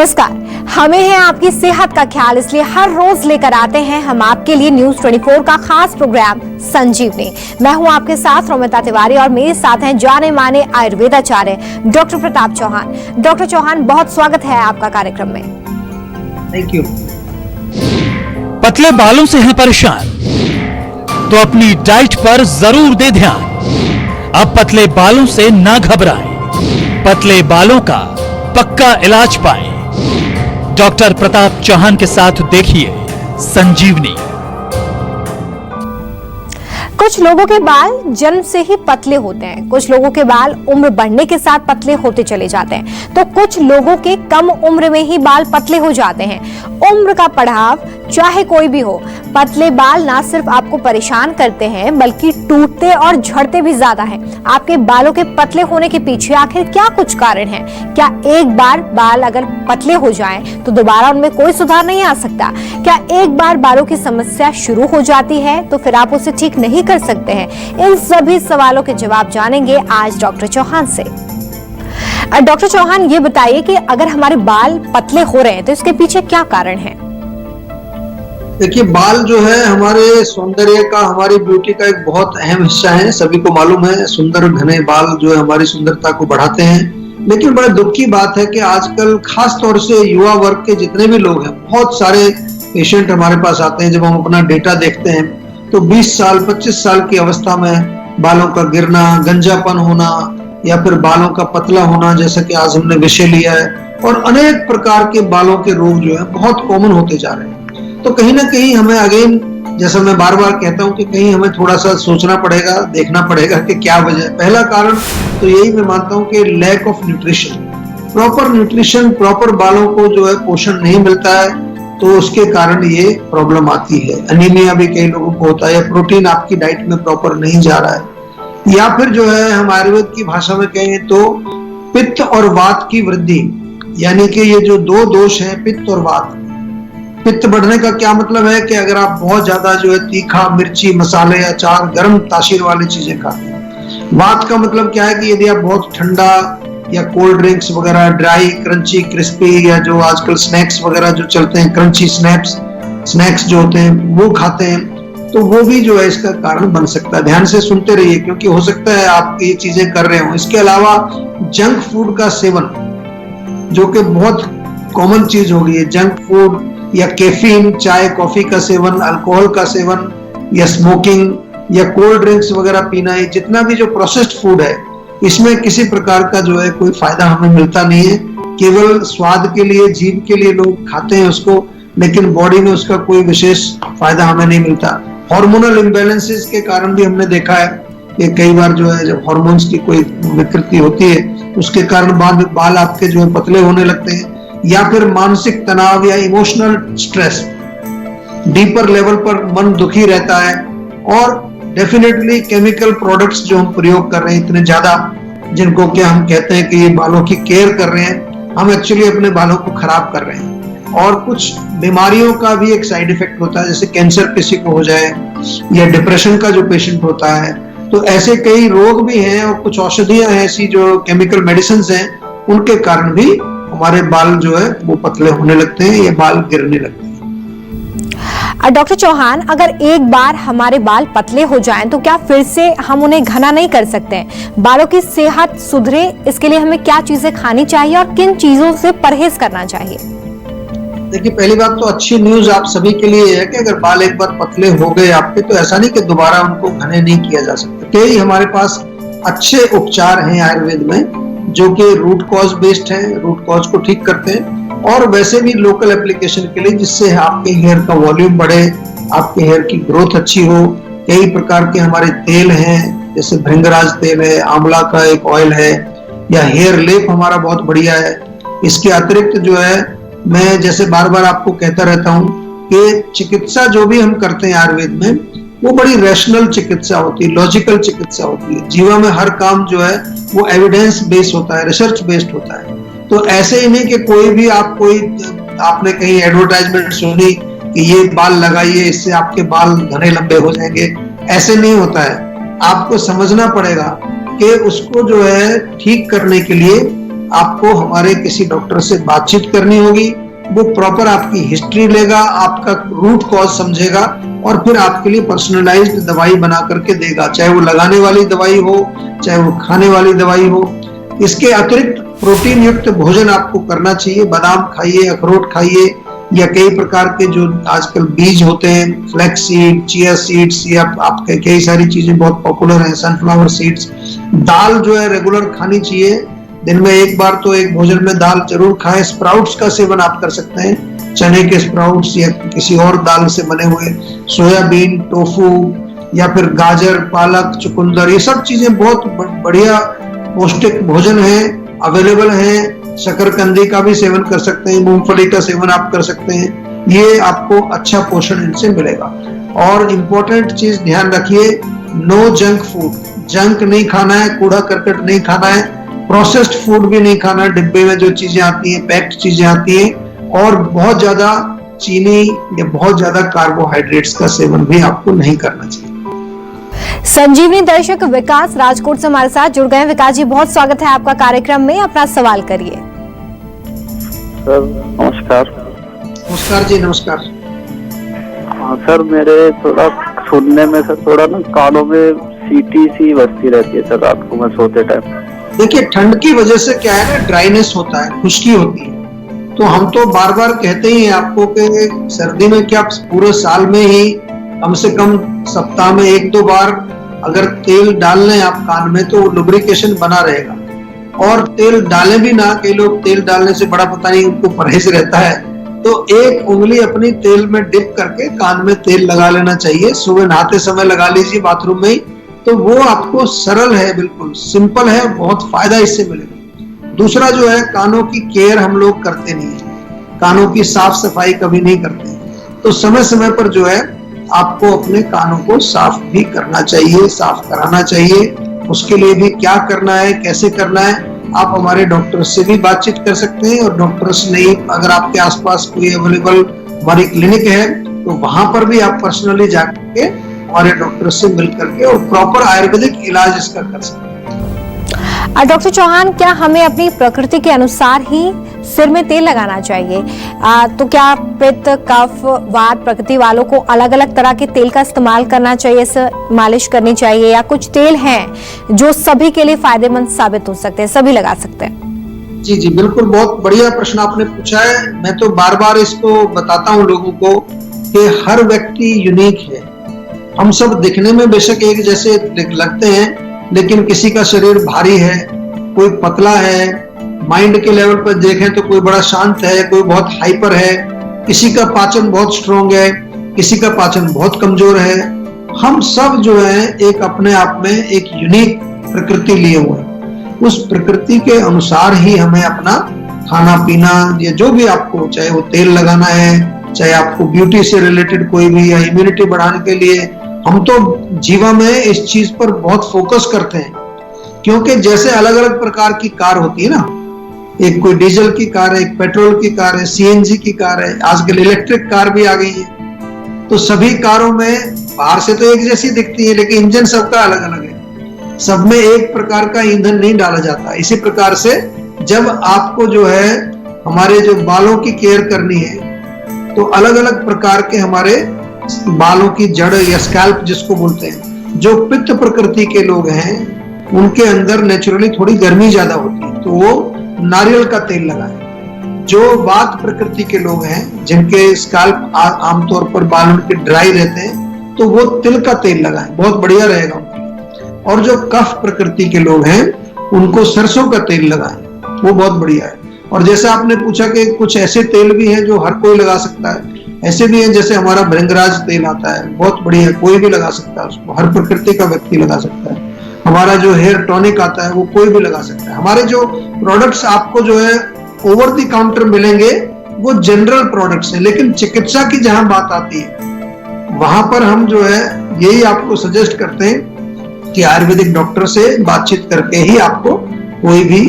नमस्कार। हमें है आपकी सेहत का ख्याल, इसलिए हर रोज लेकर आते हैं हम आपके लिए न्यूज 24 का खास प्रोग्राम संजीवनी। मैं हूं आपके साथ रोमिता तिवारी और मेरे साथ हैं जाने माने आयुर्वेदाचार्य डॉक्टर प्रताप चौहान। डॉक्टर चौहान, बहुत स्वागत है आपका कार्यक्रम में। Thank you. पतले बालों से हैं परेशान तो अपनी डाइट पर जरूर दे ध्यान। अब पतले बालों से ना घबराएं, पतले बालों का पक्का इलाज पाएं। डॉक्टर प्रताप चौहान के साथ देखिए संजीवनी। कुछ लोगों के बाल जन्म से ही पतले होते हैं, कुछ लोगों के बाल उम्र बढ़ने के साथ पतले होते चले जाते हैं, तो कुछ लोगों के कम उम्र में ही बाल पतले हो जाते हैं। उम्र का पड़ाव चाहे कोई भी हो, पतले बाल ना सिर्फ आपको परेशान करते हैं बल्कि टूटते और झड़ते भी ज्यादा हैं। आपके बालों के पतले होने के पीछे आखिर क्या कुछ कारण है? क्या एक बार बाल अगर पतले हो जाएं तो दोबारा उनमें कोई सुधार नहीं आ सकता? क्या एक बार बालों की समस्या शुरू हो जाती है तो फिर आप उसे ठीक नहीं कर सकते हैं? इन सभी सवालों के जवाब जानेंगे आज डॉक्टर चौहान से। डॉक्टर चौहान, ये बताइए कि अगर हमारे बाल पतले हो रहे हैं तो इसके पीछे क्या कारण है? देखिए, बाल जो है हमारे सौंदर्य का, हमारी ब्यूटी का एक बहुत अहम हिस्सा है। सभी को मालूम है सुंदर घने बाल जो है हमारी सुंदरता को बढ़ाते हैं। लेकिन बड़े दुख की बात है कि आजकल खास तौर से युवा वर्ग के जितने भी लोग हैं, बहुत सारे पेशेंट हमारे पास आते हैं। जब हम अपना डेटा देखते हैं तो 20 साल 25 साल की अवस्था में बालों का गिरना, गंजापन होना या फिर बालों का पतला होना, जैसा कि आज हमने विषय लिया है, और अनेक प्रकार के बालों के रोग जो है बहुत कॉमन होते जा रहे हैं। तो कहीं ना कहीं हमें अगेन, जैसा मैं बार बार कहता हूं कि कहीं हमें थोड़ा सा सोचना पड़ेगा, देखना पड़ेगा कि क्या वजह है। पहला कारण तो यही मैं मानता हूं कि lack of nutrition. Proper nutrition, proper बालों को जो है पोषण नहीं मिलता है तो उसके कारण ये प्रॉब्लम आती है। अनीमिया भी कई लोगों को होता है, या प्रोटीन आपकी डाइट में प्रॉपर नहीं जा रहा है, या फिर जो है हम आयुर्वेद की भाषा में कहें तो पित्त और वात की वृद्धि, यानी कि ये जो दो दोष हैं, पित्त और वात। पित्त बढ़ने का क्या मतलब है कि अगर आप बहुत ज्यादा जो है तीखा, मिर्ची, मसाले, अचार, गर्म तासीर वाली चीजें खाते हैं। वात का मतलब क्या है कि यदि आप बहुत ठंडा या कोल्ड ड्रिंक्स वगैरह, ड्राई, क्रंची, क्रिस्पी, या जो आजकल स्नैक्स वगैरह जो चलते हैं, क्रंची स्नैक्स जो होते हैं वो खाते हैं, तो वो भी जो है इसका कारण बन सकता है। ध्यान से सुनते रहिए, क्योंकि हो सकता है आप ये चीजें कर रहे हो। इसके अलावा जंक फूड का सेवन, जो कि बहुत कॉमन चीज हो गई है, जंक फूड या कैफीन, चाय कॉफी का सेवन, अल्कोहल का सेवन, या स्मोकिंग, या कोल्ड ड्रिंक्स वगैरह पीना, है जितना भी जो प्रोसेस्ड फूड है, इसमें किसी प्रकार का जो है कोई फायदा हमें मिलता नहीं है। केवल स्वाद के लिए, जीभ के लिए लोग खाते हैं उसको, लेकिन बॉडी में उसका कोई विशेष फायदा हमें नहीं मिलता। हार्मोनल इम्बैलेंसेस के कारण भी हमने देखा है कि कई बार जो है जब हार्मोन्स की कोई विकृति होती है उसके कारण बाल आपके जो है पतले होने लगते हैं। या फिर मानसिक तनाव या इमोशनल स्ट्रेस, डीपर लेवल पर मन दुखी रहता है। और डेफिनेटली केमिकल प्रोडक्ट्स जो हम प्रयोग कर रहे हैं इतने ज्यादा, जिनको क्या हम कहते हैं कि ये बालों की केयर कर रहे हैं, हम एक्चुअली अपने बालों को खराब कर रहे हैं। और कुछ बीमारियों का भी एक साइड इफेक्ट होता है, जैसे कैंसर किसी को हो जाए, या डिप्रेशन का जो पेशेंट होता है, तो ऐसे कई रोग भी हैं। और कुछ औषधियां हैं ऐसी जो केमिकल मेडिसिन हैं, उनके कारण भी हमारे बाल जो है वो पतले होने लगते हैं, या बाल गिरने लगते हैं। डॉक्टर चौहान, अगर एक बार हमारे बाल पतले हो जाएं तो क्या फिर से हम उन्हें घना नहीं कर सकते? बालों की सेहत सुधरे, इसके लिए हमें क्या चीजें खानी चाहिए और किन चीजों से परहेज करना चाहिए? देखिए, पहली बात तो अच्छी न्यूज आप सभी के लिए है कि अगर बाल एक बार पतले हो गए आपके, तो ऐसा नहीं कि दोबारा उनको घने नहीं किया जा सकता। कई हमारे पास अच्छे उपचार हैं आयुर्वेद में जो कि रूट कॉज बेस्ड है, रूट कॉज को ठीक करते हैं, और वैसे भी लोकल एप्लीकेशन के लिए, जिससे आपके हेयर का वॉल्यूम बढ़े, आपके हेयर की ग्रोथ अच्छी हो। कई प्रकार के हमारे तेल हैं, जैसे भृंगराज तेल है, आंवला का एक ऑयल है, या हेयर लेप हमारा बहुत बढ़िया है। इसके अतिरिक्त जो है, मैं जैसे बार बार आपको कहता रहता हूँ कि चिकित्सा जो भी हम करते हैं आयुर्वेद में, वो बड़ी रैशनल चिकित्सा होती है, लॉजिकल चिकित्सा होती है। जीवा में हर काम जो है वो एविडेंस बेस्ड होता है, रिसर्च बेस्ड होता है। तो ऐसे ही नहीं कि कोई भी आपने कहीं एडवर्टाइजमेंट सुनी कि ये बाल लगाइए, इससे आपके बाल घने लंबे हो जाएंगे, ऐसे नहीं होता है। आपको समझना पड़ेगा कि उसको जो है ठीक करने के लिए आपको हमारे किसी डॉक्टर से बातचीत करनी होगी। वो प्रॉपर आपकी हिस्ट्री लेगा, आपका रूट कॉज समझेगा और फिर आपके लिए पर्सनलाइज्ड दवाई बना करके देगा, चाहे वो लगाने वाली दवाई हो, चाहे वो खाने वाली दवाई हो। इसके अतिरिक्त प्रोटीन युक्त भोजन आपको करना चाहिए। बादाम खाइए, अखरोट खाइए, या कई प्रकार के जो आजकल बीज होते हैं, फ्लैक्स सीड, चिया सीड्स, या आपके कई सारी चीजें बहुत पॉपुलर हैं, सनफ्लावर सीड्स। दाल जो है रेगुलर खानी चाहिए, दिन में एक बार तो एक भोजन में दाल जरूर खाएं। स्प्राउट्स का सेवन आप कर सकते हैं, चने के स्प्राउट्स या किसी और दाल से बने हुए, सोयाबीन, टोफू या फिर गाजर, पालक, चुकंदर, ये सब चीजें बहुत बढ़िया पौष्टिक भोजन है, अवेलेबल है। शकरकंदी का भी सेवन कर सकते हैं, मूंगफली का सेवन आप कर सकते हैं, ये आपको अच्छा पोषण इनसे मिलेगा। और इम्पोर्टेंट चीज ध्यान रखिए, नो जंक फूड। जंक नहीं खाना है, कूड़ा करकट नहीं खाना है, प्रोसेस्ड फूड भी नहीं खाना है, डिब्बे में जो चीजें आती हैं, पैक्ड चीजें आती हैं, और बहुत ज्यादा चीनी या बहुत ज्यादा कार्बोहाइड्रेट्स का सेवन भी आपको नहीं करना चाहिए। संजीवनी दर्शक विकास राजकोट से हमारे साथ जुड़ गए। विकास जी, बहुत स्वागत है आपका कार्यक्रम में, अपना सवाल करिए। सर नमस्कार। नमस्कार जी, नमस्कार। हाँ सर, मेरे थोड़ा सुनने में सर थोड़ा ना कानों में सीटी सी बजती रहती है सर रात को मैं सोते टाइम। देखिए, ठंड की वजह से क्या है ना, ड्राइनेस होता है, खुश्की होती है। तो हम तो बार बार कहते ही हैं आपको कि सर्दी में क्या पूरे साल में ही कम से कम सप्ताह में 1-2 बार अगर तेल डाल लें आप कान में, तो लुब्रिकेशन बना रहेगा। और तेल डालें भी ना, कई लोग तेल डालने से बड़ा पता नहीं उनको परहेज रहता है, तो एक उंगली अपनी तेल में डिप करके कान में तेल लगा लेना चाहिए। सुबह नहाते समय लगा लीजिए बाथरूम में ही, तो वो आपको सरल है, बिल्कुल सिंपल है, बहुत फायदा इससे मिलेगा। दूसरा जो है, कानों की केयर हम लोग करते नहीं है, कानों की साफ सफाई कभी नहीं करते हैं। तो समय समय पर जो है आपको अपने कानों को साफ भी करना चाहिए, साफ कराना चाहिए। उसके लिए भी क्या करना है, कैसे करना है, आप हमारे डॉक्टर से भी बातचीत कर सकते हैं। और डॉक्टर्स नहीं, अगर आपके आसपास कोई अवेलेबल हमारी क्लिनिक है, तो वहां पर भी आप पर्सनली जाके हमारे डॉक्टर से मिल करके और प्रॉपर आयुर्वेदिक इलाज इसका कर सकते हैं। डॉक्टर चौहान, क्या हमें अपनी प्रकृति के अनुसार ही सिर में तेल लगाना चाहिए? तो क्या पित्त, कफ, वात प्रकृति वालों को अलग अलग तरह के तेल का इस्तेमाल करना चाहिए, मालिश करनी चाहिए, या कुछ तेल हैं जो सभी के लिए फायदेमंद साबित हो सकते हैं, सभी लगा सकते हैं? जी जी, बिल्कुल, बहुत बढ़िया प्रश्न आपने पूछा है। मैं तो बार बार इसको बताता हूँ लोगों को कि हर व्यक्ति यूनिक है। हम सब दिखने में बेशक एक जैसे लगते हैं, लेकिन किसी का शरीर भारी है, कोई पतला है, माइंड के लेवल पर देखें तो कोई बड़ा शांत है, कोई बहुत हाइपर है, किसी का पाचन बहुत स्ट्रोंग है, किसी का पाचन बहुत कमजोर है। हम सब जो है एक अपने आप में एक यूनिक प्रकृति लिए हुए हैं। उस प्रकृति के अनुसार ही हमें अपना खाना पीना, या जो भी आपको, चाहे वो तेल लगाना है, चाहे आपको ब्यूटी से रिलेटेड कोई भी, या इम्यूनिटी बढ़ाने के लिए, हम तो जीवा में इस चीज पर बहुत फोकस करते हैं। क्योंकि जैसे अलग अलग प्रकार की कार होती है ना, एक कोई डीजल की कार है, एक पेट्रोल की कार है, सीएनजी की कार है, आजकल इलेक्ट्रिक कार भी आ गई है। तो सभी कारों में बाहर से तो एक जैसी दिखती है, लेकिन इंजन सबका अलग अलग है, सब में एक प्रकार का ईंधन नहीं डाला जाता। इसी प्रकार से जब आपको जो है हमारे जो बालों की केयर करनी है, तो अलग अलग प्रकार के हमारे बालों की जड़ या स्कैल्प जिसको बोलते हैं, जो पित्त प्रकृति के लोग हैं उनके अंदर नेचुरली थोड़ी गर्मी ज्यादा होती है, तो वो नारियल का तेल लगाएं। जो वात प्रकृति के लोग हैं, जिनके स्कैल्प आमतौर पर बाल उनके ड्राई रहते हैं, तो वो तिल का तेल लगाएं, बहुत बढ़िया रहेगा उनके लिए। और जो कफ प्रकृति के लोग हैं, उनको सरसों का तेल लगाएं, वो बहुत बढ़िया है। और जैसे आपने पूछा कि कुछ ऐसे तेल भी हैं जो हर कोई लगा सकता है, ऐसे भी हैं जैसे हमारा भृंगराज तेल आता है, बहुत बढ़िया, कोई भी लगा सकता है उसको, हर प्रकृति का व्यक्ति लगा सकता है। हमारा जो हेयर टॉनिक आता है वो कोई भी लगा सकता है। हमारे जो प्रोडक्ट्स आपको जो है ओवर द काउंटर मिलेंगे वो जनरल प्रोडक्ट्स हैं, लेकिन चिकित्सा की जहां बात आती है वहां पर हम जो है यही आपको सजेस्ट करते हैं कि आयुर्वेदिक डॉक्टर से बातचीत करके ही आपको कोई भी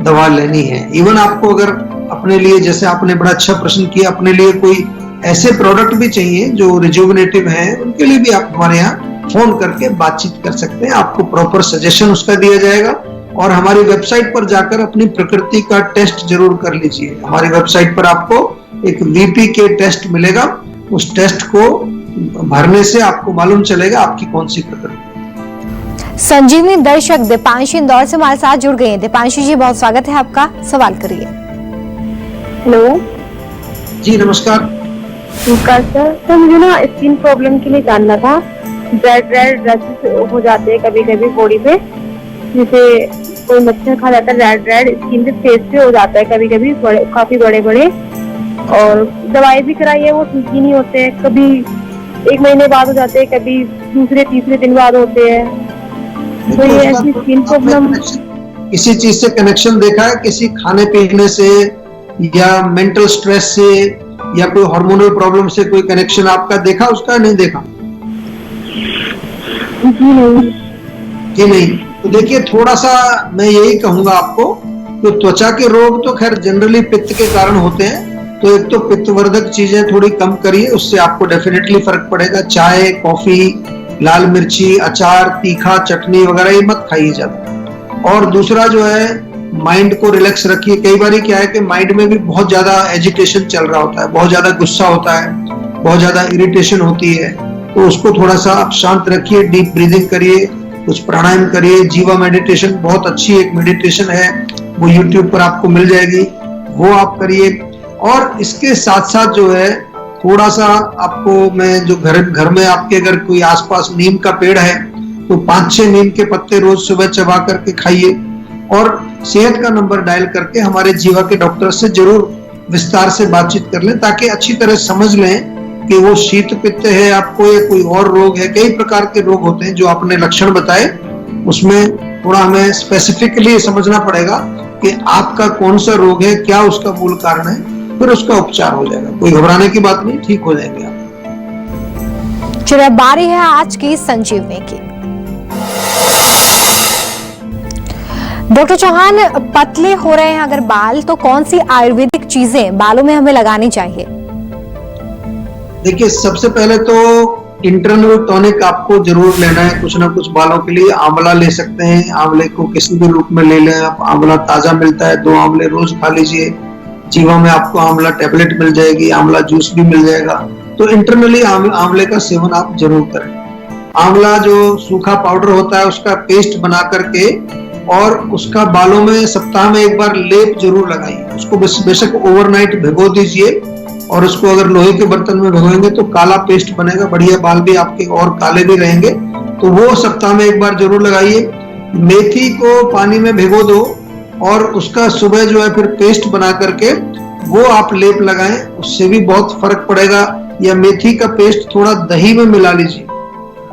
दवा लेनी है। इवन आपको अगर अपने लिए, जैसे आपने बड़ा अच्छा प्रश्न किया, अपने लिए कोई ऐसे प्रोडक्ट भी चाहिए जो रिजुविनेटिव है, उनके लिए भी आप हमारे यहाँ फोन करके बातचीत कर सकते हैं। आपको प्रॉपर सजेशन उसका दिया जाएगा और हमारी वेबसाइट पर जाकर अपनी प्रकृति का टेस्ट जरूर कर लीजिए। हमारी वेबसाइट पर आपको एक VPK टेस्ट मिलेगा, उस टेस्ट को भरने से आपको मालूम चलेगा आपकी कौन सी प्रकृति। संजीवनी दर्शक दीपांशी इंदौर से हमारे साथ जुड़ गए हैं। दीपांशी जी, बहुत स्वागत है आपका, सवाल करिए। हेलो जी नमस्कार। नमस्कार सर, मुझे ना स्किन प्रॉब्लम के लिए जानना था। रेड रैशेस हो जाते हैं कभी कभी बॉडी पे, जैसे कोई मच्छर खा जाता है, रेड स्किन पे, फेस पे हो जाता है कभी कभी, काफी बड़े बड़े, और दवाई भी कराई है वो ठीक ही नहीं होते हैं। कभी 1 महीने बाद हो जाते हैं, कभी दूसरे तीसरे दिन बाद होते हैं। तो ये ऐसी स्किन प्रॉब्लम किसी चीज से कनेक्शन देखा है? किसी खाने पीने से या मेंटल स्ट्रेस से या कोई हार्मोनल प्रॉब्लम से कोई कनेक्शन आपका देखा उसका? नहीं देखा? जी नहीं। तो देखिए, थोड़ा सा मैं यही कहूंगा आपको कि त्वचा के रोग तो खैर जनरली पित्त के कारण होते हैं, तो एक तो पित्तवर्धक चीजें थोड़ी कम करिए, उससे आपको डेफिनेटली फर्क पड़ेगा। चाय, कॉफी, लाल मिर्ची, अचार, तीखा, चटनी वगैरह ये मत खाइए ज्यादा। और दूसरा जो है, माइंड को रिलैक्स रखिए। कई बार क्या है कि माइंड में भी बहुत ज्यादा एजिटेशन चल रहा होता है, बहुत ज्यादा गुस्सा होता है, बहुत ज्यादा इरिटेशन होती है, तो उसको थोड़ा सा आप शांत रखिए, डीप ब्रीदिंग करिए, कुछ प्राणायाम करिए। जीवा मेडिटेशन बहुत अच्छी एक मेडिटेशन है, वो YouTube पर आपको मिल जाएगी, वो आप करिए। और इसके साथ साथ जो है, थोड़ा सा आपको मैं जो घर में आपके अगर कोई आसपास नीम का पेड़ है तो 5-6 नीम के पत्ते रोज सुबह चबा करके खाइए। और सेहत का नंबर डायल करके हमारे जीवा के डॉक्टर से जरूर विस्तार से बातचीत कर लें, ताकि अच्छी तरह समझ लें कि वो शीत पित्त है आपको या कोई और रोग है। कई प्रकार के रोग होते हैं जो आपने लक्षण बताए, उसमें थोड़ा हमें स्पेसिफिकली समझना पड़ेगा कि आपका कौन सा रोग है, क्या उसका मूल कारण है, फिर उसका उपचार हो जाएगा। कोई घबराने की बात नहीं, ठीक हो जाएंगे आप। चलिए, बारी है आज की संजीवनी की। डॉक्टर चौहान, पतले हो रहे हैं अगर बाल, तो कौन सी आयुर्वेदिक चीजें बालों में हमें लगानी चाहिए? देखिए, सबसे पहले तो इंटरनल टॉनिक आपको जरूर लेना है कुछ ना कुछ बालों के लिए। आंवला ले सकते हैं, आंवले को किसी भी रूप में ले लें आप। आंवला ताजा मिलता है, 2 आंवले रोज खा लीजिए। जीवा में आपको आंवला टैबलेट मिल जाएगी, आंवला जूस भी मिल जाएगा। तो इंटरनली आंवले का सेवन आप जरूर करें। आंवला जो सूखा पाउडर होता है उसका पेस्ट बना करके और उसका बालों में सप्ताह में 1 बार लेप जरूर लगाइए। उसको बेशक ओवरनाइट भिगो दीजिए, और उसको अगर लोहे के बर्तन में भिगोएंगे तो काला पेस्ट बनेगा, बढ़िया बाल भी आपके और काले भी रहेंगे। तो वो सप्ताह में 1 बार जरूर लगाइए। मेथी को पानी में भिगो दो और उसका सुबह जो है फिर पेस्ट बना करके वो आप लेप लगाएं, उससे भी बहुत फर्क पड़ेगा। या मेथी का पेस्ट थोड़ा दही में मिला लीजिए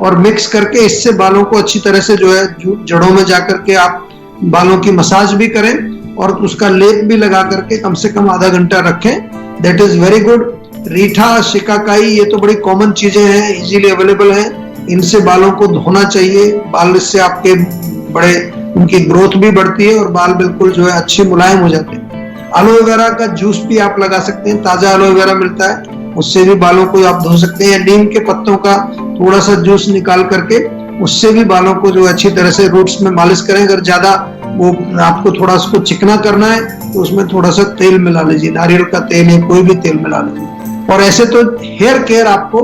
और मिक्स करके इससे बालों को अच्छी तरह से जो है जड़ों में जाकर के आप बालों की मसाज भी करें और उसका लेप भी लगा करके कम से कम आधा घंटा रखें। That is very good. रीठा, शिकाकाई, ये तो बड़ी कॉमन चीजें हैं, इजीली अवेलेबल हैं। इनसे बालों को धोना चाहिए। बाल इससे आपके बड़े उनकी ग्रोथ भी बढ़ती है और बाल बिल्कुल जो है अच्छे मुलायम हो जाते हैं। एलोवेरा का जूस भी आप लगा सकते हैं, ताजा एलोवेरा मिलता है, उससे भी बालों को आप धो सकते हैं। या नीम के पत्तों का थोड़ा सा जूस निकाल करके उससे भी बालों को जो अच्छी तरह से रूट्स में मालिश करें। अगर ज्यादा वो आपको थोड़ा उसको चिकना करना है तो उसमें थोड़ा सा तेल मिला लीजिए, नारियल का तेल या कोई भी तेल मिला लीजिए। और ऐसे तो हेयर केयर आपको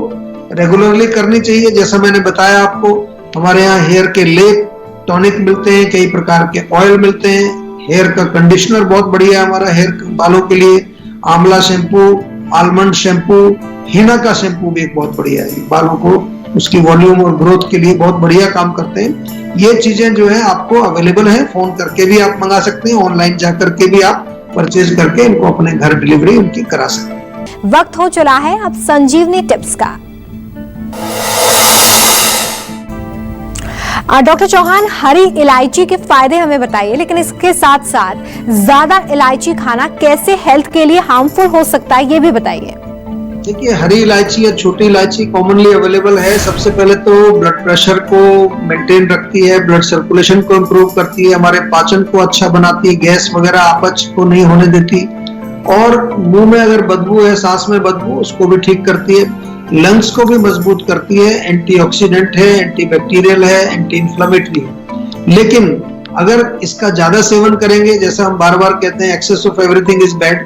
रेगुलरली करनी चाहिए। जैसा मैंने बताया आपको, हमारे यहाँ हेयर के लेप, टॉनिक मिलते हैं, कई प्रकार के ऑयल मिलते हैं। हेयर का कंडीशनर बहुत बढ़िया है हमारा हेयर बालों के लिए। आंवला शैम्पू, आलमंड शैम्पू, हीना का शैम्पू भी एक बहुत बढ़िया है, बालों को उसकी वॉल्यूम और ग्रोथ के लिए बहुत बढ़िया काम करते हैं। ये चीजें जो है आपको अवेलेबल है, फोन करके भी आप मंगा सकते हैं, ऑनलाइन जाकर के भी आप परचेज करके इनको अपने घर डिलीवरी उनकी करा सकते हैं। वक्त हो चला है अब संजीवनी टिप्स का। डॉक्टर चौहान, हरी इलायची के फायदे हमें बताइए, लेकिन इसके साथ साथ ज्यादा इलायची खाना कैसे हेल्थ के लिए हार्मफुल हो सकता है, ये भी बताइए। देखिए, हरी इलायची या छोटी इलायची कॉमनली अवेलेबल है। सबसे पहले तो ब्लड प्रेशर को मेंटेन रखती है, ब्लड सर्कुलेशन को इम्प्रूव करती है, हमारे पाचन को अच्छा बनाती है, गैस वगैरह अपच को नहीं होने देती, और मुंह में अगर बदबू है, सांस में बदबू, उसको भी ठीक करती है, लंग्स को भी मजबूत करती है, एंटीऑक्सीडेंट है, एंटीबैक्टीरियल है, एंटी इंफ्लेमेटरी है। लेकिन अगर इसका ज्यादा सेवन करेंगे, जैसा हम बार बार कहते हैं excess of everything is bad,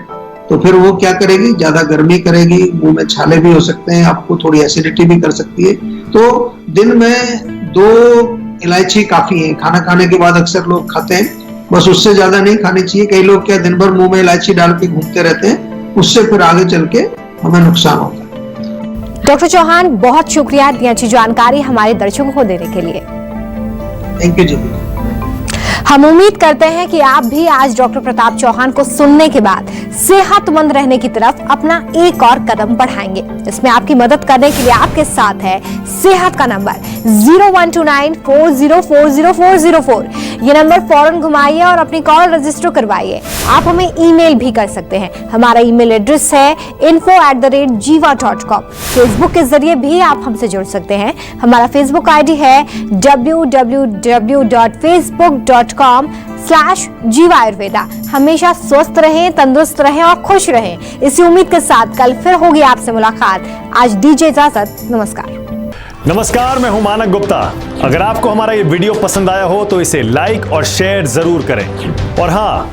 तो फिर वो क्या करेगी, ज्यादा गर्मी करेगी, मुंह में छाले भी हो सकते हैं, आपको थोड़ी एसिडिटी भी कर सकती है। तो दिन में 2 इलायची काफी है। खाना खाने के बाद अक्सर लोग खाते हैं, बस उससे ज्यादा नहीं खानी चाहिए। कई लोग क्या दिन भर मुंह में इलायची डाल के घूमते रहते हैं, उससे फिर आगे चल के हमें नुकसान होता है। डॉक्टर चौहान, बहुत शुक्रिया इतनी अच्छी जानकारी हमारे दर्शकों को देने के लिए। थैंक यू जी। हम उम्मीद करते हैं कि आप भी आज डॉक्टर प्रताप चौहान को सुनने के बाद सेहतमंद रहने की तरफ अपना एक और कदम बढ़ाएंगे। इसमें आपकी मदद करने के लिए आपके साथ है सेहत का नंबर 012940400404। ये नंबर फौरन घुमाइए और अपनी कॉल रजिस्टर करवाइए। आप हमें ईमेल भी कर सकते हैं। हमारा ईमेल एड्रेस है info@jiva.com। फेसबुक के जरिए भी आप हमसे जुड़ सकते हैं। हमारा फेसबुक आईडी है www.facebook.com/जीवा आयुर्वेदा। हमेशा स्वस्थ रहें, तंदुरुस्त रहें और खुश रहें, इसी उम्मीद के साथ कल फिर होगी आपसे मुलाकात। आज दीजिए इजाजत, नमस्कार। नमस्कार, मैं हूं मानक गुप्ता। अगर आपको हमारा ये वीडियो पसंद आया हो तो इसे लाइक और शेयर जरूर करें, और हाँ,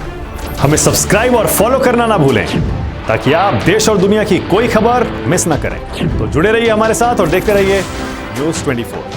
हमें सब्सक्राइब और फॉलो करना ना भूलें, ताकि आप देश और दुनिया की कोई खबर मिस ना करें। तो जुड़े रहिए हमारे साथ और देखते रहिए News 24।